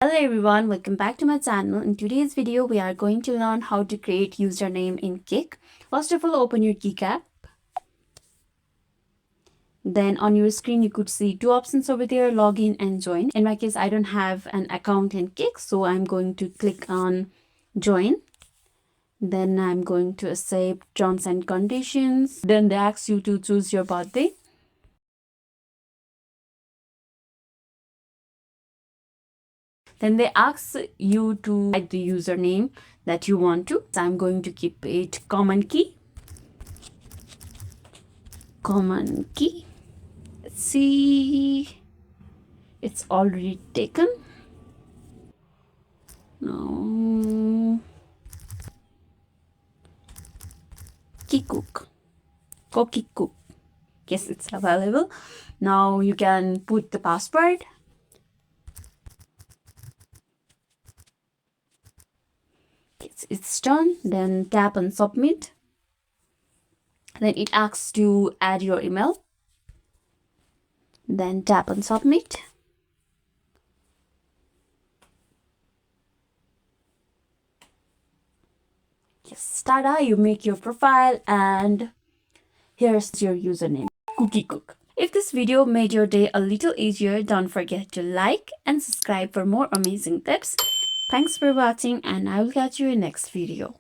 Hello everyone, welcome back to my channel. In today's video, we are going to learn how to create username in Kik. First of all, open your Kik app. Then on your screen, you could see two options over there, login and join. In my case, I don't have an account in Kik, so I'm going to click on join. Then I'm going to accept terms and conditions. Then they ask you to choose your birthday. Then they ask you to write the username that you want to. So I'm going to keep it common key. Common key. Let's see. It's already taken. No. Kikook. Kokikook. Yes, it's available. Now you can put the password. It's done. Then tap on submit. Then it asks to add your email. Then tap on submit. Yes, tada, you make your profile and here's your username, Cookie Cook. If this video made your day a little easier, don't forget to like and subscribe for more amazing tips. Thanks for watching and I will catch you in next video.